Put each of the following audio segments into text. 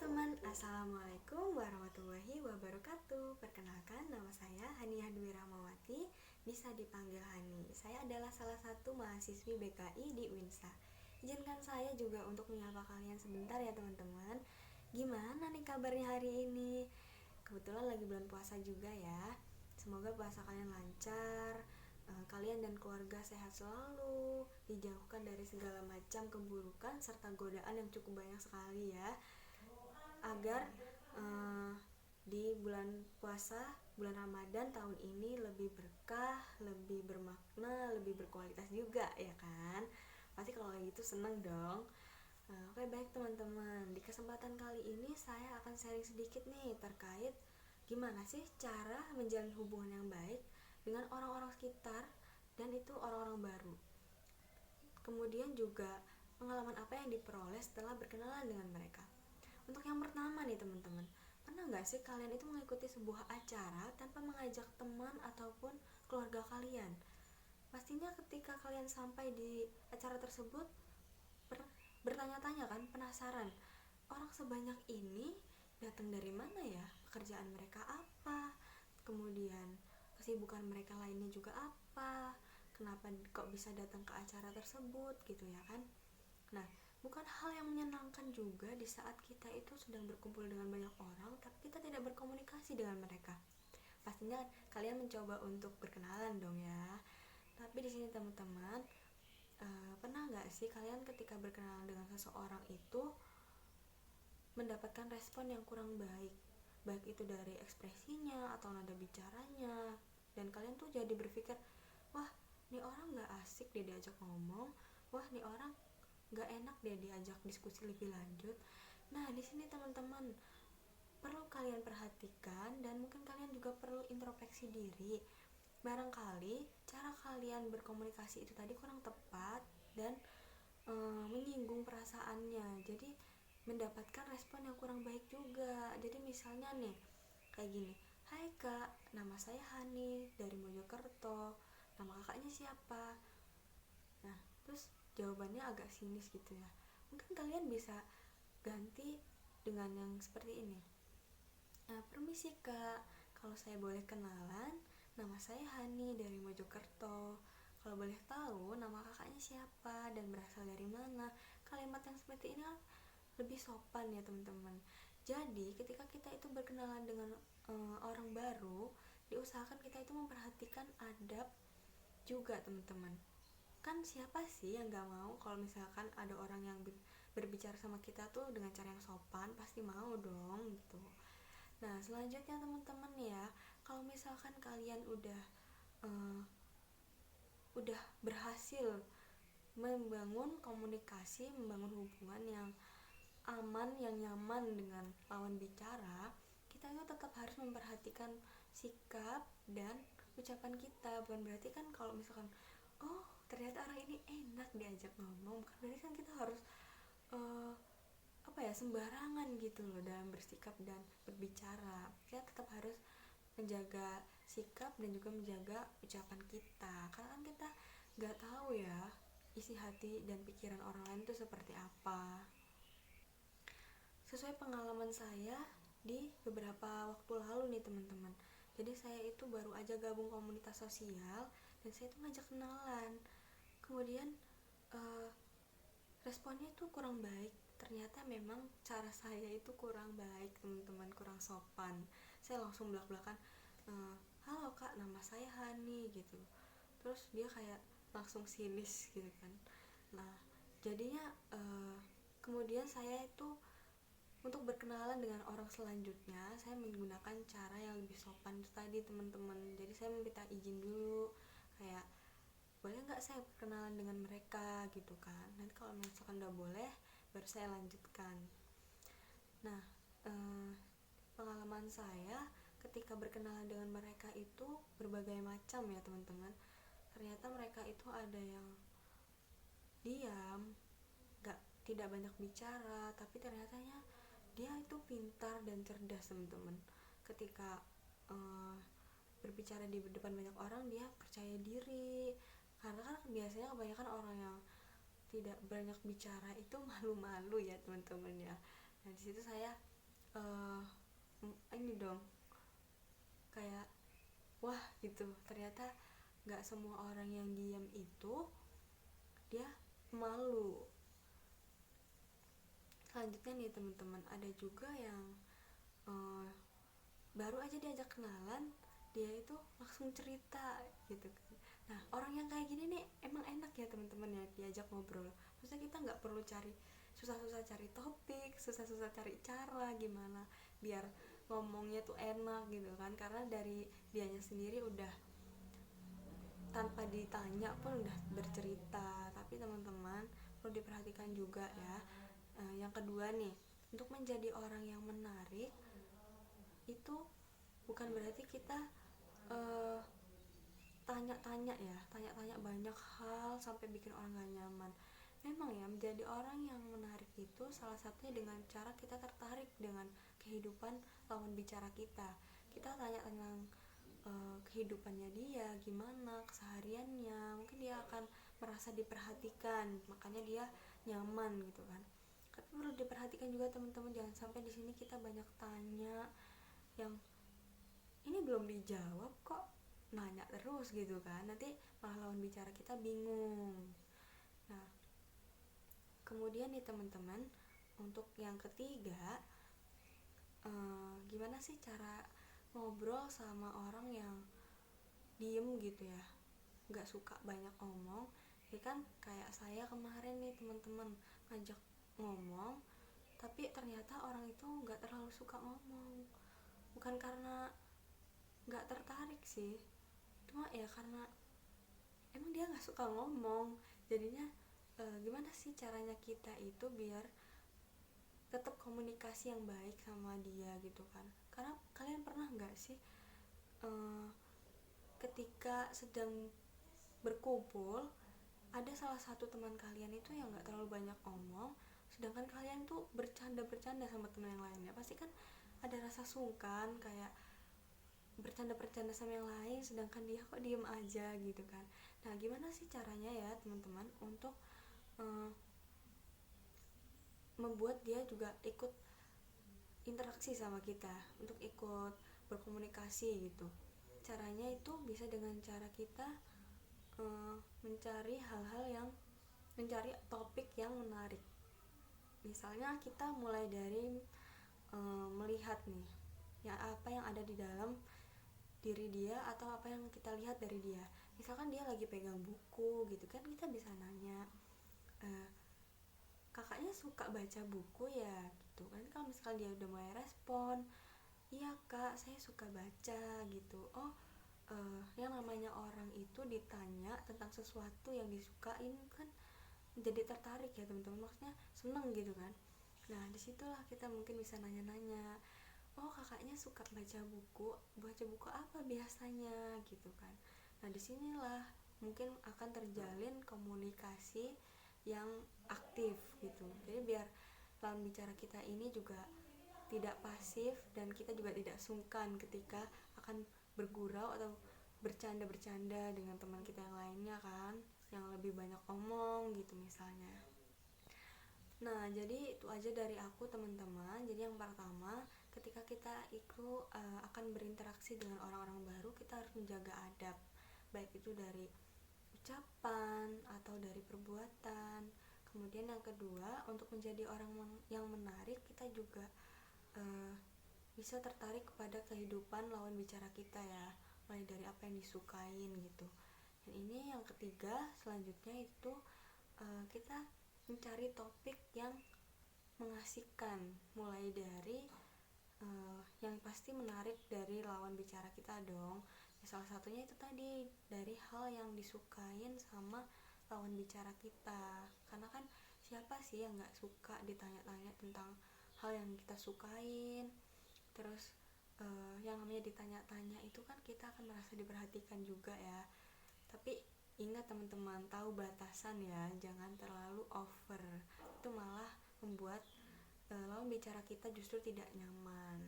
teman-teman, Assalamualaikum warahmatullahi wabarakatuh. Perkenalkan, nama saya Haniah Dwi Rahmawati, bisa dipanggil Hani. Saya adalah salah satu mahasiswi BKI di UINSA. Izinkan saya juga untuk menyapa kalian sebentar ya teman-teman. Gimana nih kabarnya hari ini? Kebetulan lagi bulan puasa juga ya. Semoga puasa kalian lancar, kalian dan keluarga sehat selalu, dijauhkan dari segala macam keburukan serta godaan yang cukup banyak sekali ya, agar di bulan puasa, bulan Ramadan tahun ini lebih berkah, lebih bermakna, lebih berkualitas juga ya kan. Pasti kalau kayak gitu seneng dong. Oke, baik teman-teman, di kesempatan kali ini saya akan sharing sedikit nih terkait gimana sih cara menjalin hubungan yang baik dengan orang-orang sekitar dan itu orang-orang baru. Kemudian juga pengalaman apa yang diperoleh setelah berkenalan dengan mereka. Untuk yang pertama nih teman-teman, pernah nggak sih kalian itu mengikuti sebuah acara tanpa mengajak teman ataupun keluarga kalian? Pastinya ketika kalian sampai di acara tersebut bertanya-tanya kan, penasaran, orang sebanyak ini datang dari mana ya? Pekerjaan mereka apa? Kemudian kesibukan mereka lainnya juga apa? Kenapa kok bisa datang ke acara tersebut gitu ya kan? Nah, bukan hal yang menyenangkan juga di saat kita itu sedang berkumpul dengan banyak orang tapi kita tidak berkomunikasi dengan mereka. Pastinya kalian mencoba untuk berkenalan dong ya. Tapi di sini teman-teman, pernah nggak sih kalian ketika berkenalan dengan seseorang itu mendapatkan respon yang kurang baik, baik itu dari ekspresinya atau nada bicaranya, dan kalian tuh jadi berpikir, wah nih orang nggak asik dia diajak ngomong, wah nih orang nggak enak dia diajak diskusi lebih lanjut. Nah di sini teman-teman perlu kalian perhatikan dan mungkin kalian juga perlu introspeksi diri. Barangkali cara kalian berkomunikasi itu tadi kurang tepat dan menyinggung perasaannya, jadi mendapatkan respon yang kurang baik juga. Jadi misalnya nih kayak gini, hai kak, nama saya Hani dari Mojokerto, nama kakaknya siapa? Nah terus jawabannya agak sinis gitu ya. Mungkin kalian bisa ganti dengan yang seperti ini. Permisi kak, kalau saya boleh kenalan, nama saya Hani dari Mojokerto. Kalau boleh tahu nama kakaknya siapa dan berasal dari mana? Kalimat yang seperti ini lebih sopan ya teman-teman. Jadi ketika kita itu berkenalan dengan orang baru, diusahakan kita itu memperhatikan adab juga teman-teman. Kan siapa sih yang gak mau kalau misalkan ada orang yang berbicara sama kita tuh dengan cara yang sopan, pasti mau dong gitu. Nah selanjutnya teman-teman ya, kalau misalkan kalian udah berhasil membangun komunikasi, membangun hubungan yang aman, yang nyaman dengan lawan bicara, kita itu tetap harus memperhatikan sikap dan ucapan kita. Bukan berarti kan kalau misalkan oh ternyata orang ini enak diajak ngomong, bukan berarti kan kita harus sembarangan gitu loh dalam bersikap dan berbicara. Kita tetap harus menjaga sikap dan juga menjaga ucapan kita, karena kan kita nggak tahu ya isi hati dan pikiran orang lain itu seperti apa. Sesuai pengalaman saya di beberapa waktu lalu nih teman-teman, jadi saya itu baru aja gabung komunitas sosial dan saya itu ngajak kenalan, kemudian responnya itu kurang baik. Ternyata memang cara saya itu kurang baik teman-teman, kurang sopan. Saya langsung belak-belakan, halo kak, nama saya Hani gitu. Terus dia kayak langsung sinis gitu kan. Nah jadinya kemudian saya itu untuk berkenalan dengan orang selanjutnya, saya menggunakan cara yang lebih sopan itu tadi teman-teman. Jadi saya meminta izin dulu, kayak boleh nggak saya berkenalan dengan mereka gitu kan. Nanti kalau misalkan udah boleh baru saya lanjutkan. Nah pengalaman saya ketika berkenalan dengan mereka itu berbagai macam ya teman-teman. Ternyata mereka itu ada yang diam, tidak banyak bicara, tapi ternyatanya dia itu pintar dan cerdas teman-teman. Ketika berbicara di depan banyak orang dia percaya diri, karena kan biasanya kebanyakan orang yang tidak banyak bicara itu malu-malu ya teman-teman ya. Nah di situ saya uh, ini dong, kayak wah gitu, ternyata nggak semua orang yang diam itu dia malu. Selanjutnya nih teman-teman, ada juga yang uh, baru aja diajak kenalan dia itu langsung cerita gitu kan. Nah orang yang kayak gini nih emang enak ya teman-teman ya diajak ngobrol. Maksudnya kita nggak perlu cari susah-susah cari topik, susah-susah cari cara gimana biar ngomongnya tuh enak gitu kan, karena dari dianya sendiri udah tanpa ditanya pun udah bercerita. Tapi teman-teman perlu diperhatikan juga ya. Yang kedua nih, untuk menjadi orang yang menarik itu bukan berarti kita uh, tanya-tanya ya, tanya-tanya banyak hal sampai bikin orang gak nyaman. Memang ya, menjadi orang yang menarik itu salah satunya dengan cara kita tertarik dengan kehidupan lawan bicara kita. Kita tanya tentang kehidupannya dia, gimana kesehariannya, mungkin dia akan merasa diperhatikan, makanya dia nyaman gitu kan. Tapi perlu diperhatikan juga teman-teman, jangan sampai di sini kita banyak tanya yang ini belum dijawab kok nanya terus gitu kan, nanti malah lawan bicara kita bingung. Nah kemudian nih teman-teman, untuk yang ketiga, gimana sih cara ngobrol sama orang yang diem gitu ya, nggak suka banyak ngomong. Ya kan kayak saya kemarin nih teman-teman, ngajak ngomong tapi ternyata orang itu nggak terlalu suka ngomong. Bukan karena nggak tertarik sih, cuma ya karena emang dia nggak suka ngomong. Jadinya gimana sih caranya kita itu biar tetap komunikasi yang baik sama dia gitu kan. Karena kalian pernah nggak sih ketika sedang berkumpul ada salah satu teman kalian itu yang nggak terlalu banyak ngomong, sedangkan kalian tuh bercanda-bercanda sama teman yang lainnya, pasti kan ada rasa sungkan, kayak bercanda-bercanda sama yang lain sedangkan dia kok diem aja gitu kan. Nah gimana sih caranya ya teman-teman untuk membuat dia juga ikut interaksi sama kita, untuk ikut berkomunikasi gitu. Caranya itu bisa dengan cara kita mencari topik yang menarik. Misalnya kita mulai dari melihat nih ya apa yang ada di dalam diri dia, atau apa yang kita lihat dari dia. Misalkan dia lagi pegang buku gitu kan, kita bisa nanya, kakaknya suka baca buku ya gitu kan. Kalau misalkan dia udah mulai respon, iya kak saya suka baca gitu. Oh yang namanya orang itu ditanya tentang sesuatu yang disukain kan jadi tertarik ya teman-teman, maksudnya seneng gitu kan. Nah disitulah kita mungkin bisa nanya-nanya, oh kakaknya suka baca buku apa biasanya gitu kan. Nah disinilah mungkin akan terjalin komunikasi yang aktif gitu. Jadi biar lawan bicara kita ini juga tidak pasif, dan kita juga tidak sungkan ketika akan bergurau atau bercanda-bercanda dengan teman kita yang lainnya kan, yang lebih banyak omong gitu misalnya. Nah jadi itu aja dari aku teman-teman. Jadi yang pertama, ketika kita itu akan berinteraksi dengan orang-orang baru, kita harus menjaga adab, baik itu dari ucapan atau dari perbuatan. Kemudian yang kedua, untuk menjadi orang yang menarik, kita juga bisa tertarik kepada kehidupan lawan bicara kita ya, mulai dari apa yang disukain gitu. Dan ini yang ketiga, selanjutnya itu kita mencari topik yang mengasihkan, mulai dari yang pasti menarik dari lawan bicara kita dong. Ya, salah satunya itu tadi dari hal yang disukain sama lawan bicara kita, karena kan siapa sih yang nggak suka ditanya-tanya tentang hal yang kita sukain. Terus yang namanya ditanya-tanya itu kan kita akan merasa diperhatikan juga ya. Tapi ingat teman-teman, tahu batasan ya, jangan terlalu over, itu malah membuat lawan bicara kita justru tidak nyaman.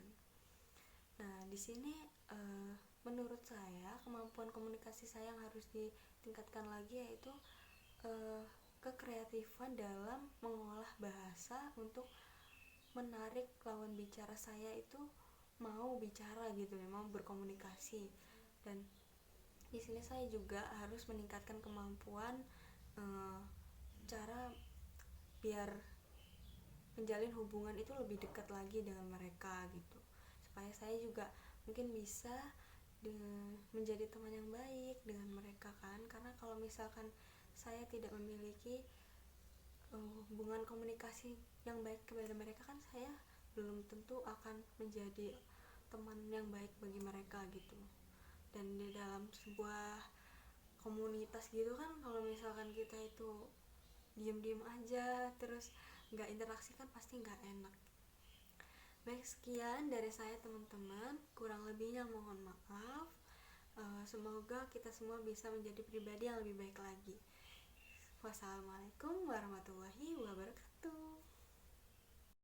Nah di sini menurut saya kemampuan komunikasi saya yang harus ditingkatkan lagi, yaitu kekreatifan dalam mengolah bahasa untuk menarik lawan bicara saya itu mau bicara gitu ya, mau berkomunikasi. Dan di sini saya juga harus meningkatkan kemampuan cara biar menjalin hubungan itu lebih dekat lagi dengan mereka gitu, supaya saya juga mungkin bisa menjadi teman yang baik dengan mereka kan. Karena kalau misalkan saya tidak memiliki hubungan komunikasi yang baik kepada mereka kan, saya belum tentu akan menjadi teman yang baik bagi mereka gitu. Dan di dalam sebuah komunitas gitu kan, kalau misalkan kita itu diem-diem aja terus nggak interaksi kan pasti nggak enak. Baik, sekian dari saya teman-teman, kurang lebihnya mohon maaf. Semoga kita semua bisa menjadi pribadi yang lebih baik lagi. Wassalamualaikum warahmatullahi wabarakatuh.